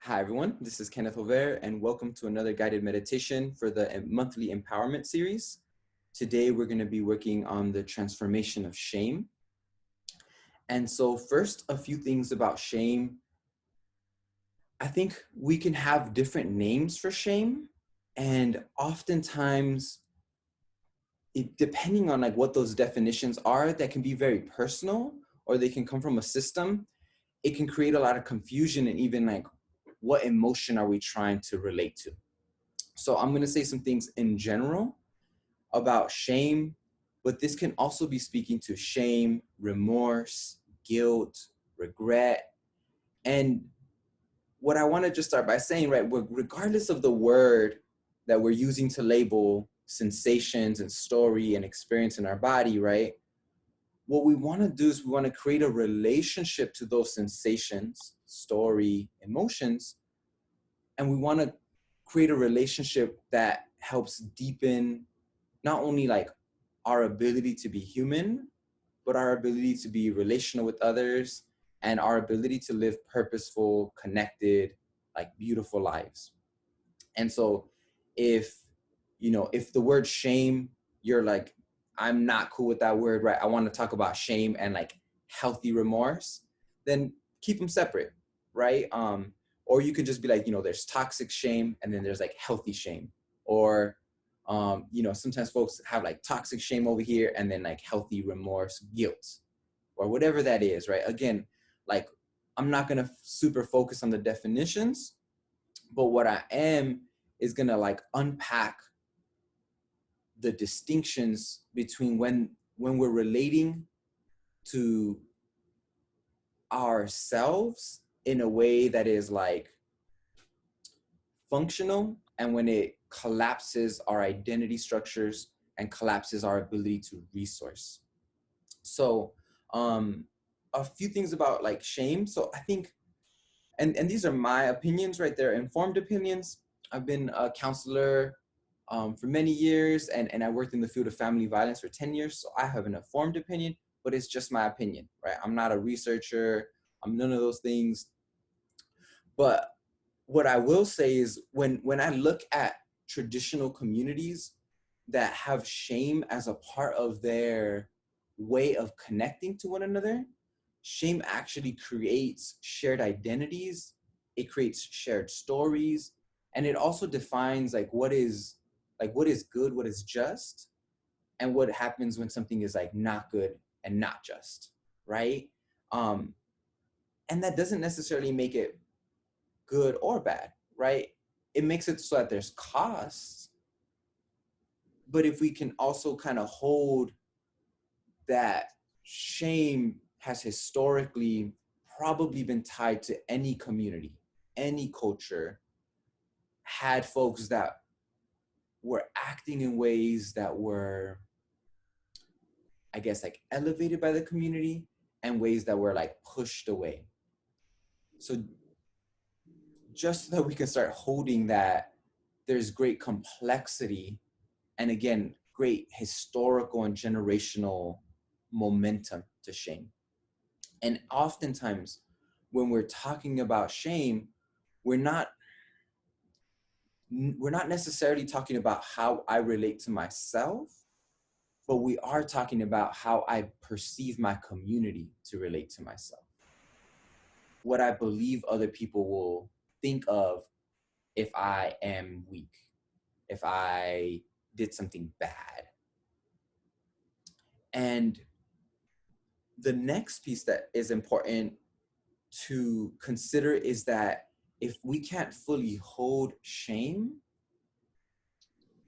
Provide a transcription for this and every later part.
Hi, everyone. This is Kenneth Over, and welcome to another guided meditation for the monthly empowerment series. Today, we're going to be working on the transformation of shame. And so, first, a few things about shame. I think we can have different names for shame, and oftentimes, depending on like what those definitions are, that can be very personal, or they can come from a system. It can create a lot of confusion, and even like, what emotion are we trying to relate to? So I'm going to say some things in general about shame, but this can also be speaking to shame, remorse, guilt, regret. And what I want to just start by saying, right, regardless of the word that we're using to label sensations and story and experience in our body, right, what we want to do is we want to create a relationship to those sensations, story, emotions, and we want to create a relationship that helps deepen not only like our ability to be human, but our ability to be relational with others and our ability to live purposeful, connected, like beautiful lives. And so if the word shame, you're like, I'm not cool with that word, right? I want to talk about shame and like healthy remorse, then keep them separate, right? Or you could just be like, there's toxic shame and then there's like healthy shame. Or sometimes folks have like toxic shame over here and then like healthy remorse, guilt, or whatever that is, right? Again, like I'm not gonna super focus on the definitions, but what I am is gonna like unpack the distinctions between when we're relating to ourselves in a way that is like functional, and when it collapses our identity structures and collapses our ability to resource. So a few things about like shame. So I think, and these are my opinions, right? They're informed opinions. I've been a counselor for many years, and I worked in the field of family violence for 10 years. So I have an informed opinion, but it's just my opinion, right? I'm not a researcher. I'm none of those things. But what I will say is when I look at traditional communities that have shame as a part of their way of connecting to one another, shame actually creates shared identities, it creates shared stories, and it also defines like what is good, what is just, and what happens when something is like not good and not just, right? Um, and that doesn't necessarily make it good or bad, right? It makes it so that there's costs, but if we can also kind of hold that shame has historically probably been tied to any community, any culture, had folks that were acting in ways that were, I guess, like elevated by the community and ways that were like pushed away. So just so that we can start holding that there's great complexity and again, great historical and generational momentum to shame. And oftentimes when we're talking about shame, we're not necessarily talking about how I relate to myself, but we are talking about how I perceive my community to relate to myself. What I believe other people will think of if I am weak, if I did something bad. And the next piece that is important to consider is that if we can't fully hold shame,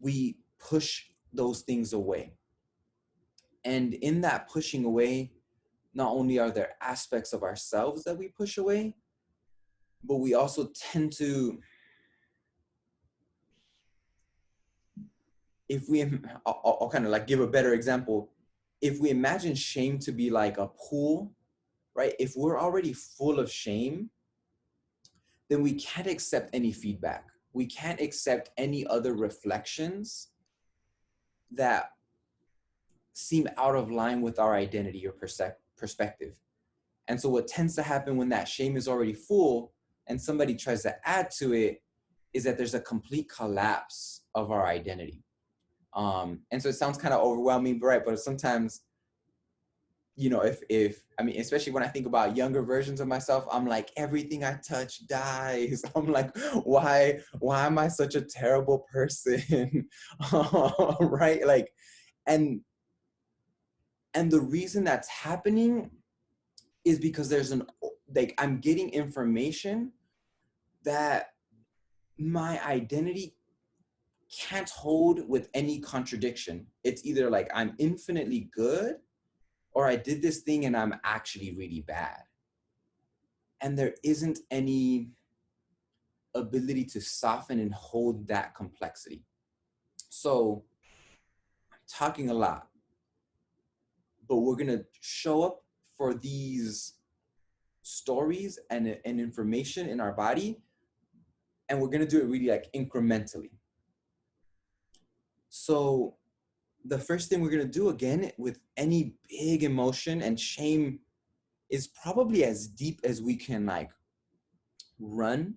we push those things away. And in that pushing away, not only are there aspects of ourselves that we push away, but we also tend to, I'll kind of like give a better example. If we imagine shame to be like a pool, right? If we're already full of shame, then we can't accept any feedback. We can't accept any other reflections that seem out of line with our identity or perspective. And so what tends to happen when that shame is already full, and somebody tries to add to it, is that there's a complete collapse of our identity. And so it sounds kind of overwhelming, right? But sometimes, you know, if I mean, especially when I think about younger versions of myself, I'm like, everything I touch dies. I'm like, why am I such a terrible person? Right? Like, and the reason that's happening is because there's an, like, I'm getting information that my identity can't hold with any contradiction. It's either like I'm infinitely good, or I did this thing and I'm actually really bad. And there isn't any ability to soften and hold that complexity. So I'm talking a lot, but we're gonna show up for these stories and information in our body, and we're gonna do it really like incrementally. So the first thing we're gonna do, again, with any big emotion, and shame is probably as deep as we can like run,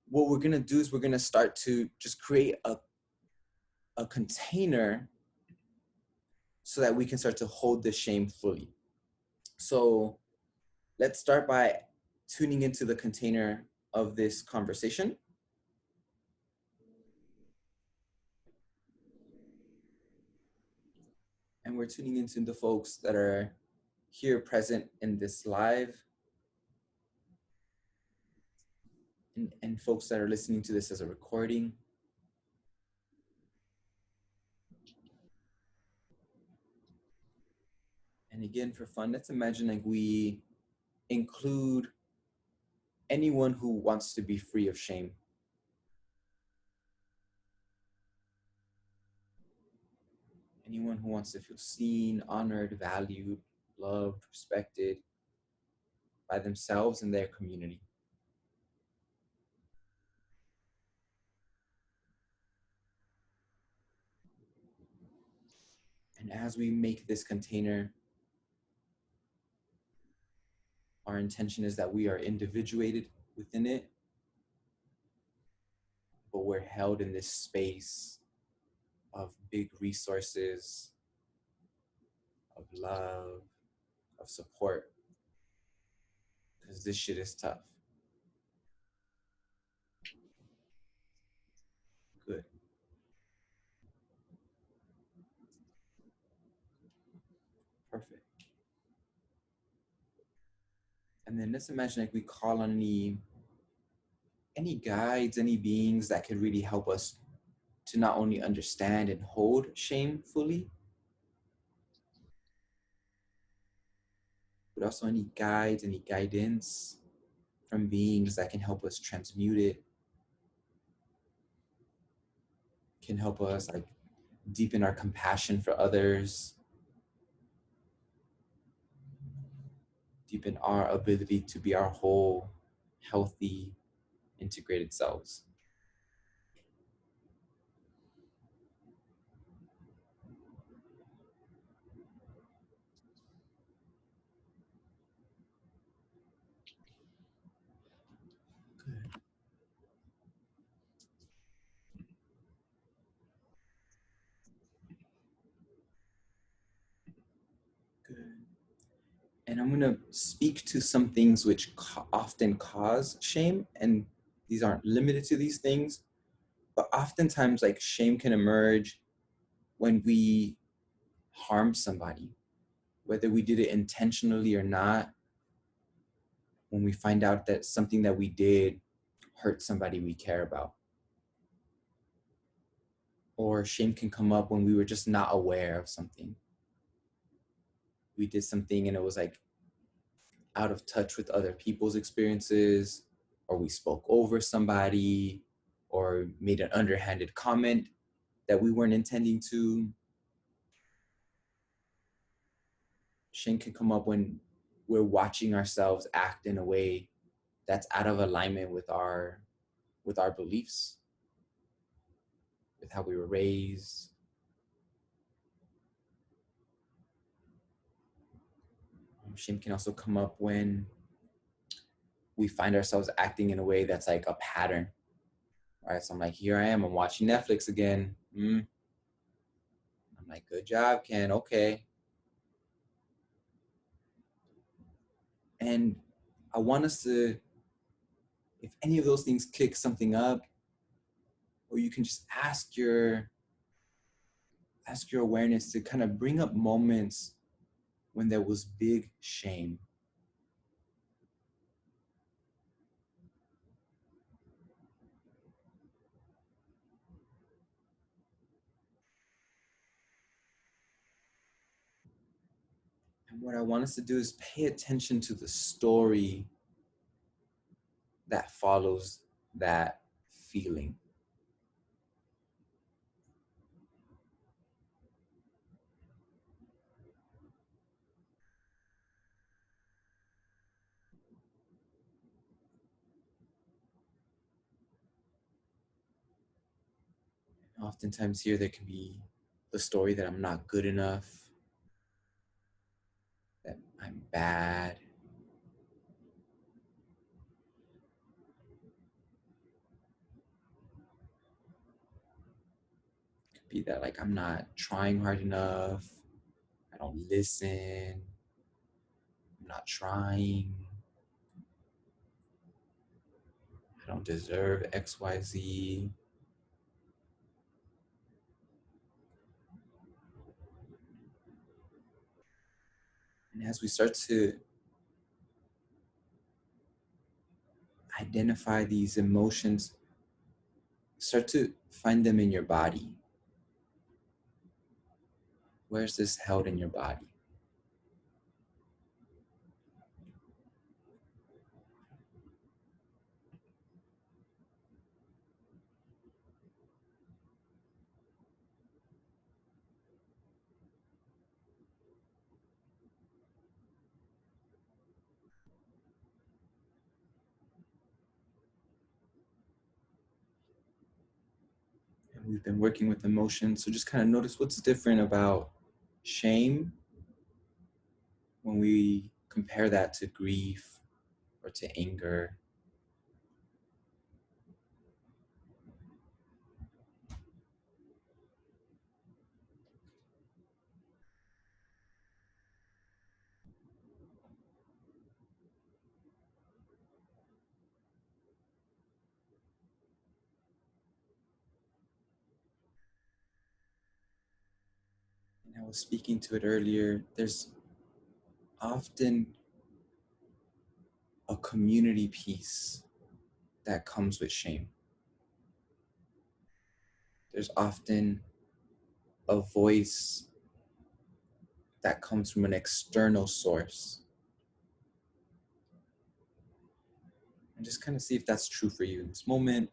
what we're gonna do is we're gonna start to just create a container so that we can start to hold the shame fully. So let's start by tuning into the container of this conversation. And we're tuning into the folks that are here present in this live, and folks that are listening to this as a recording. And again, for fun, let's imagine like we include anyone who wants to be free of shame. Anyone who wants to feel seen, honored, valued, loved, respected by themselves and their community. And as we make this container, our intention is that we are individuated within it, but we're held in this space of big resources, of love, of support, because this shit is tough. Good. Perfect. And then let's imagine like we call on any guides, any beings that could really help us to not only understand and hold shame fully, but also any guides, any guidance from beings that can help us transmute it, can help us like deepen our compassion for others, deepen our ability to be our whole, healthy, integrated selves. Good. Good. And I'm going to speak to some things which often cause shame. And these aren't limited to these things, but oftentimes, like, shame can emerge when we harm somebody, whether we did it intentionally or not. When we find out that something that we did hurt somebody we care about. Or shame can come up when we were just not aware of something. We did something and it was like out of touch with other people's experiences, or we spoke over somebody, or made an underhanded comment that we weren't intending to. Shame can come up when we're watching ourselves act in a way that's out of alignment with our beliefs, with how we were raised. Shame can also come up when we find ourselves acting in a way that's like a pattern, right? So I'm like, here I am, I'm watching Netflix again. I'm like, good job, Ken. Okay. And I want us to, if any of those things kick something up, or you can just ask your awareness to kind of bring up moments when there was big shame. And what I want us to do is pay attention to the story that follows that feeling. Oftentimes here there can be the story that I'm not good enough, that I'm bad. It could be that like I'm not trying hard enough, I don't listen, I'm not trying, I don't deserve XYZ. And as we start to identify these emotions, start to find them in your body. Where's this held in your body? And we've been working with emotions, so just kind of notice what's different about shame when we compare that to grief or to anger. And I was speaking to it earlier, there's often a community piece that comes with shame. There's often a voice that comes from an external source. And just kind of see if that's true for you in this moment.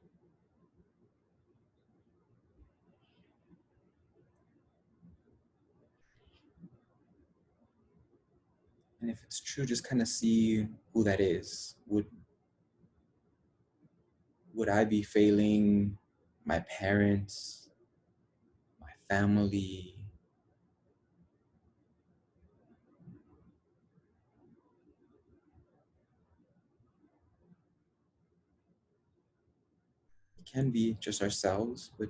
And if it's true, just kind of see who that is. Would I be failing my parents, my family? It can be just ourselves, but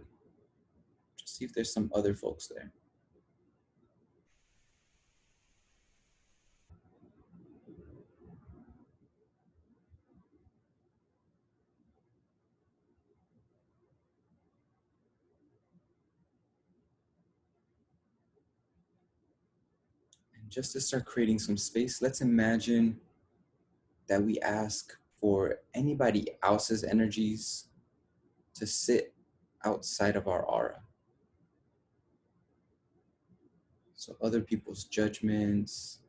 just see if there's some other folks there. And just to start creating some space, let's imagine that we ask for anybody else's energies to sit outside of our aura. So other people's judgments,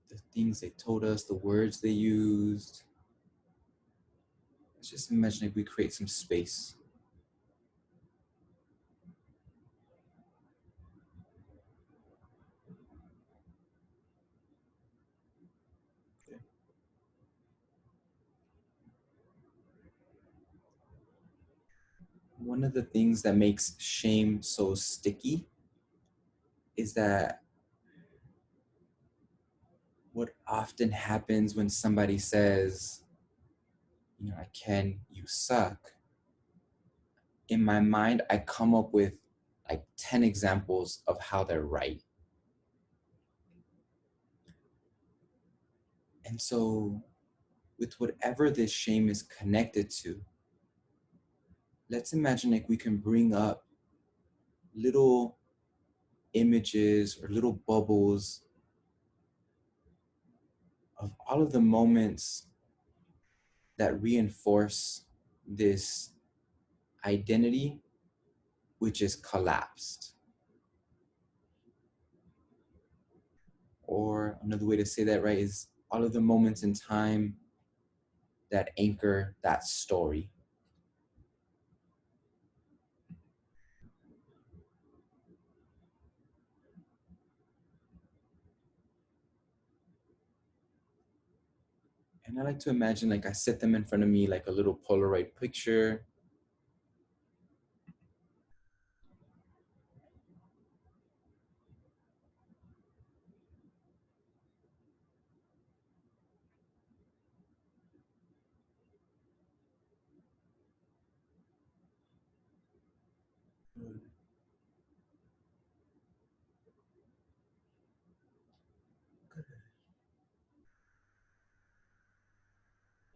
the things they told us, the words they used. Let's just imagine if we create some space. one of the things that makes shame so sticky is that what often happens when somebody says, Ken, you suck, in my mind, I come up with like 10 examples of how they're right. And so, with whatever this shame is connected to, let's imagine like we can bring up little images or little bubbles of all of the moments that reinforce this identity, which is collapsed. Or another way to say that, right, is all of the moments in time that anchor that story. And I like to imagine like I set them in front of me like a little Polaroid picture.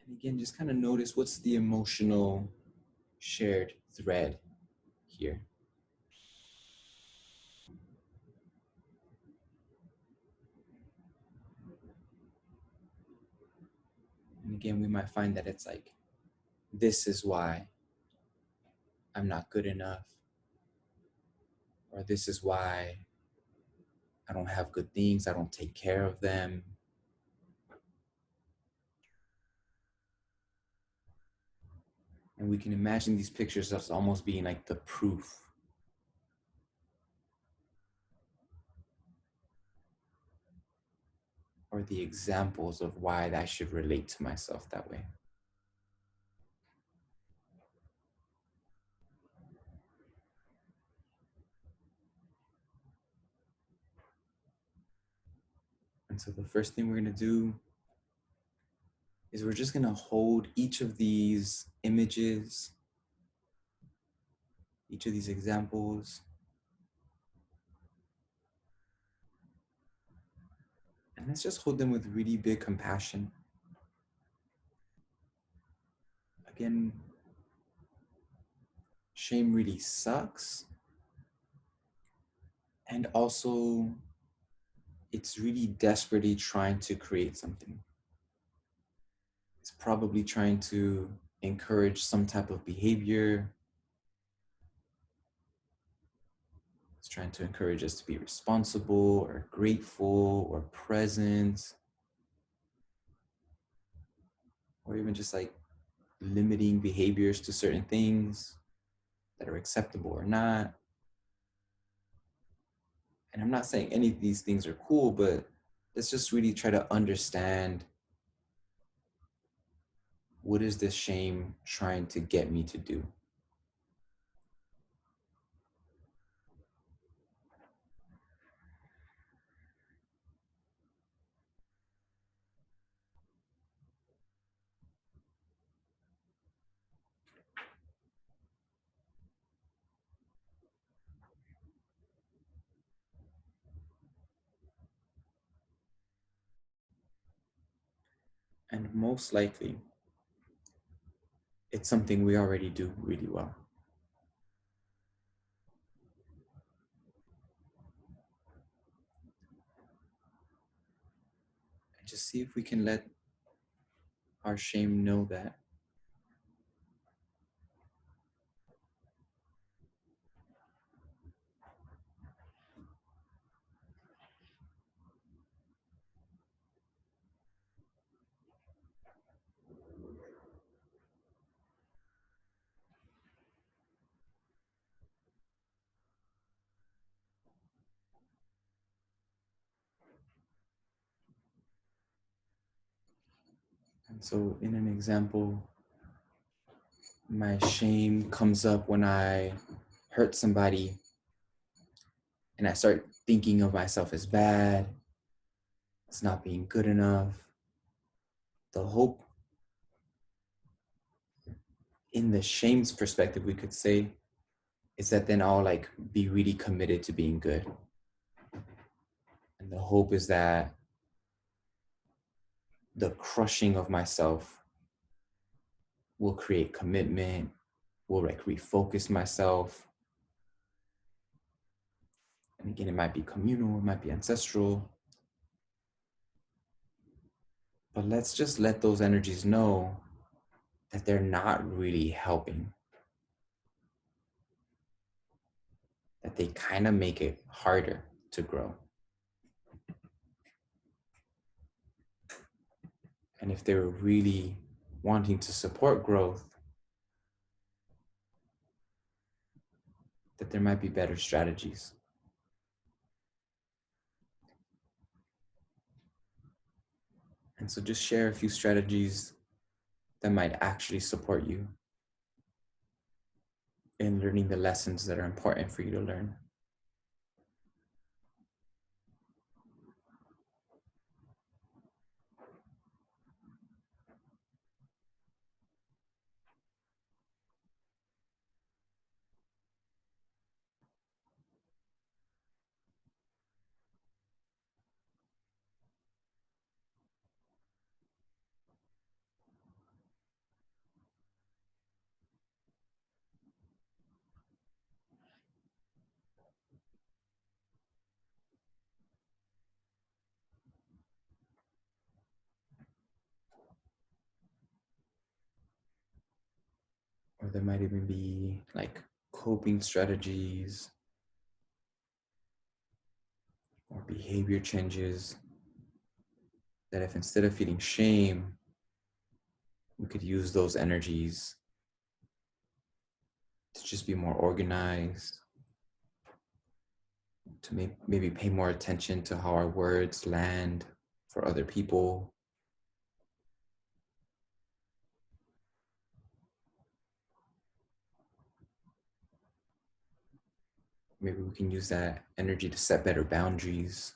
And again, just kind of notice what's the emotional shared thread here. And again, we might find that it's like, this is why I'm not good enough, or this is why I don't have good things, I don't take care of them. And we can imagine these pictures as almost being like the proof. Or the examples of why I should relate to myself that way. And so the first thing we're gonna do is we're just gonna hold each of these images, each of these examples, and let's just hold them with really big compassion. Again, shame really sucks. And also, it's really desperately trying to create something. It's probably trying to encourage some type of behavior. It's trying to encourage us to be responsible or grateful or present, or even just like limiting behaviors to certain things that are acceptable or not. And I'm not saying any of these things are cool, but let's just really try to understand, what is this shame trying to get me to do? And most likely, it's something we already do really well. And just see if we can let our shame know that. And so, in an example, My shame comes up when I hurt somebody and I start thinking of myself as bad, as not being good enough. The hope in the shame's perspective, we could say, is that then I'll like be really committed to being good. And the hope is that the crushing of myself will create commitment, will like refocus myself. And again, it might be communal, it might be ancestral. But let's just let those energies know that they're not really helping, that they kind of make it harder to grow. And if they were really wanting to support growth, that there might be better strategies. And so just share a few strategies that might actually support you in learning the lessons that are important for you to learn. Or there might even be like coping strategies or behavior changes that if instead of feeling shame, we could use those energies to just be more organized, to maybe pay more attention to how our words land for other people. Maybe we can use that energy to set better boundaries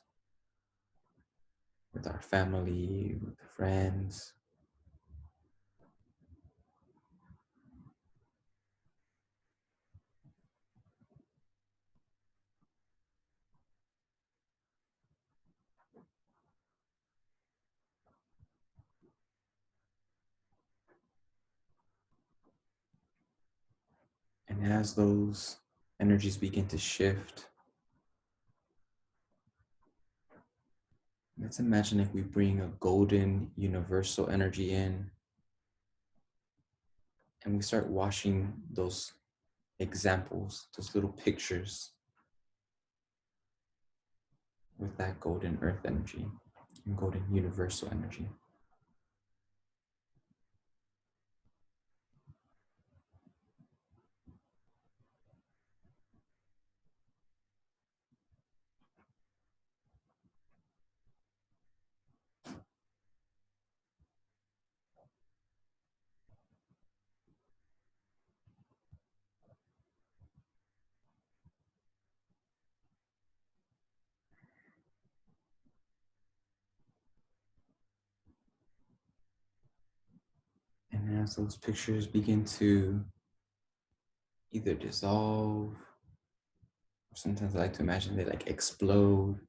with our family, with friends. And as those energies begin to shift, let's imagine if we bring a golden universal energy in and we start washing those examples, those little pictures with that golden earth energy and golden universal energy. And as those pictures begin to either dissolve, or sometimes I like to imagine they like explode.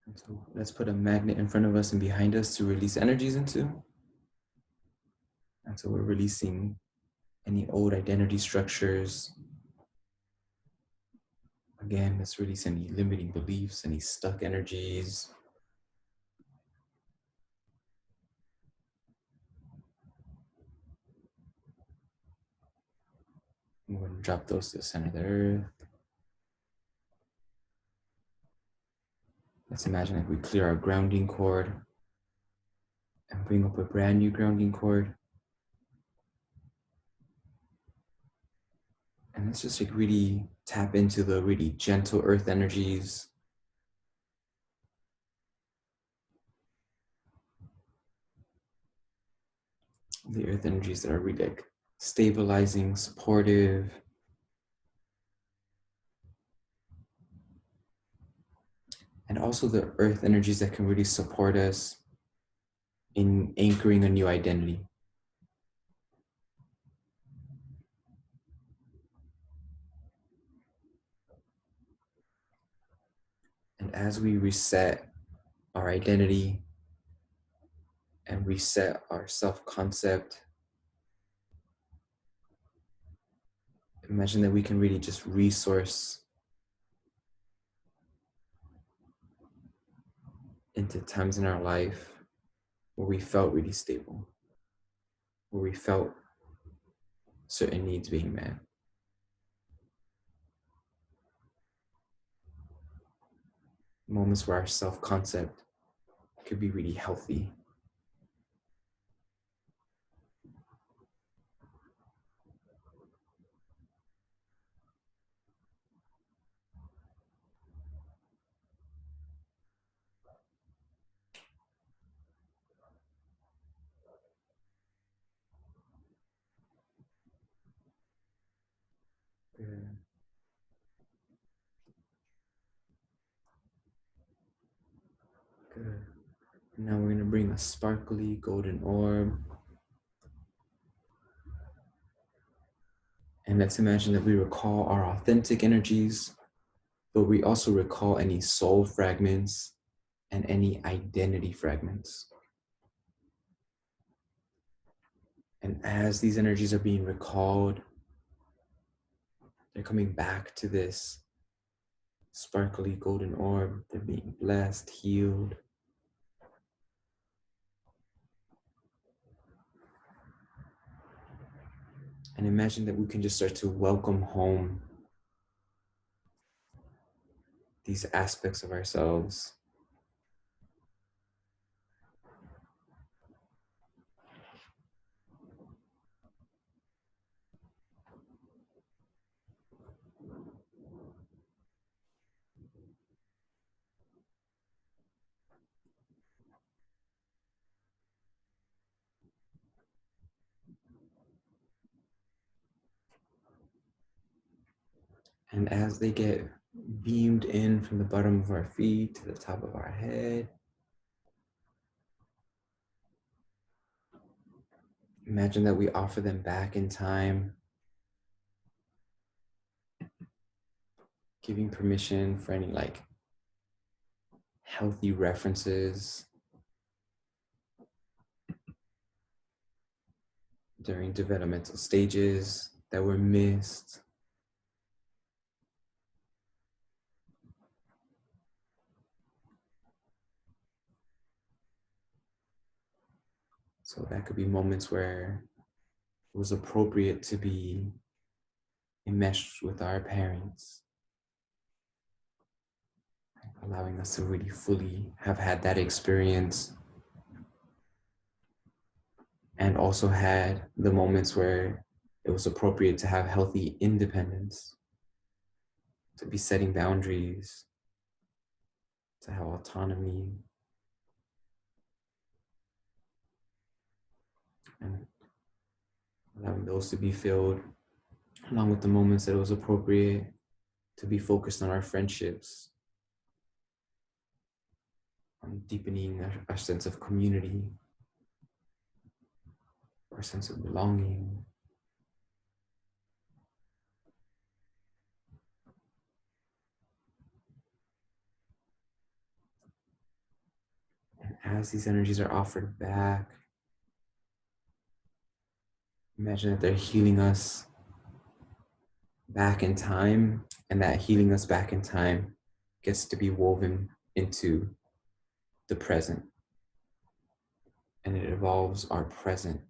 And so let's put a magnet in front of us and behind us to release energies into. And so we're releasing any old identity structures, Again, let's release any limiting beliefs, any stuck energies. I'm going to drop those to the center of the earth. Let's imagine if we clear our grounding cord and bring up a brand new grounding cord. And let's just like really tap into the really gentle earth energies. The earth energies that are really like stabilizing, supportive. And also the earth energies that can really support us in anchoring a new identity. And as we reset our identity and reset our self-concept, imagine that we can really just resource into times in our life where we felt really stable, where we felt certain needs being met. Moments where our self-concept could be really healthy. Good. Good. And now we're going to bring a sparkly golden orb. And let's imagine that we recall our authentic energies, but we also recall any soul fragments and any identity fragments. And as these energies are being recalled, they're coming back to this sparkly golden orb. They're being blessed, healed. And imagine that we can just start to welcome home these aspects of ourselves. And as they get beamed in from the bottom of our feet to the top of our head, imagine that we offer them back in time, giving permission for any like healthy references during developmental stages that were missed. So that could be moments where it was appropriate to be enmeshed with our parents, allowing us to really fully have had that experience, and also had the moments where it was appropriate to have healthy independence, to be setting boundaries, to have autonomy, and allowing those to be filled, along with the moments that it was appropriate to be focused on our friendships, on deepening our sense of community, our sense of belonging. And as these energies are offered back, imagine that they're healing us back in time And that healing us back in time gets to be woven into the present. And it evolves our present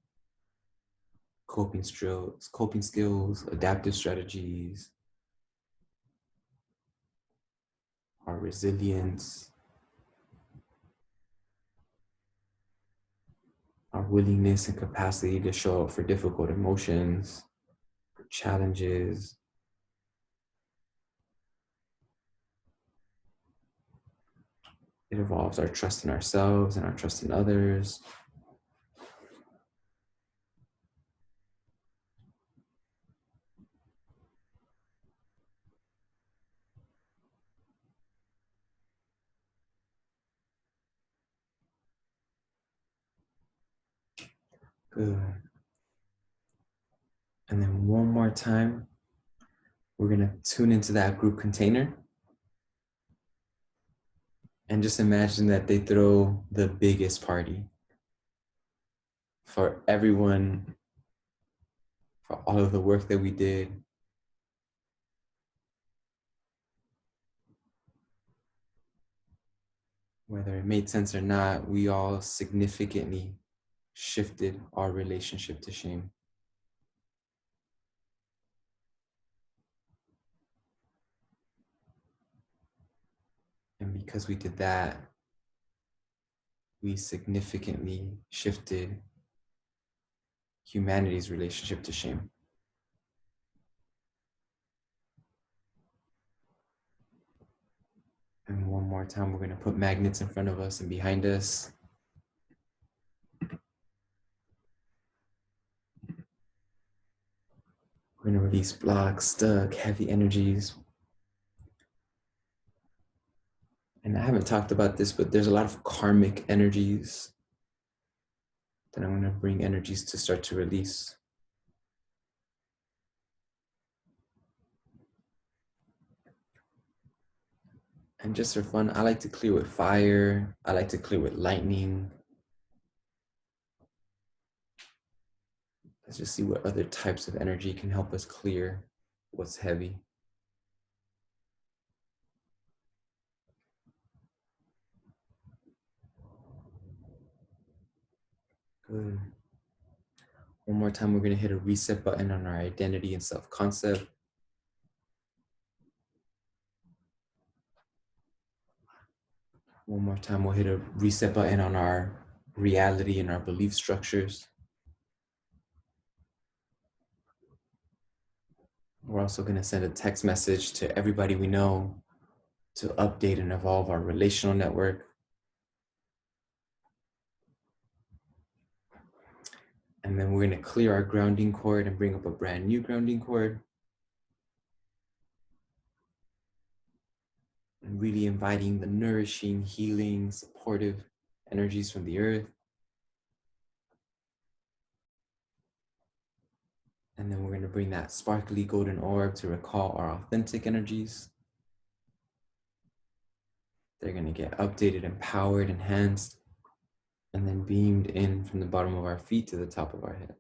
coping skills, adaptive strategies, our resilience, our willingness and capacity to show up for difficult emotions, for challenges. It evolves our trust in ourselves and our trust in others. Good. And then one more time, we're going to tune into that group container and just imagine that they throw the biggest party for everyone, for all of the work that we did. Whether it made sense or not, we all significantly shifted our relationship to shame. And because we did that, we significantly shifted humanity's relationship to shame. And one more time, we're going to put magnets in front of us and behind us. We're going to release blocks, stuck, heavy energies. And I haven't talked about this, but there's a lot of karmic energies that I'm going to bring energies to start to release. And just for fun, I like to clear with fire. I like to clear with lightning. Let's just see what other types of energy can help us clear what's heavy. Good. One more time, we're going to hit a reset button on our identity and self-concept. One more time, we'll hit a reset button on our reality and our belief structures. We're also going to send a text message to everybody we know to update and evolve our relational network. And then we're going to clear our grounding cord and bring up a brand new grounding cord. And really inviting the nourishing, healing, supportive energies from the earth. And then we're going to bring that sparkly golden orb to recall our authentic energies. They're going to get updated, empowered, enhanced, and then beamed in from the bottom of our feet to the top of our head.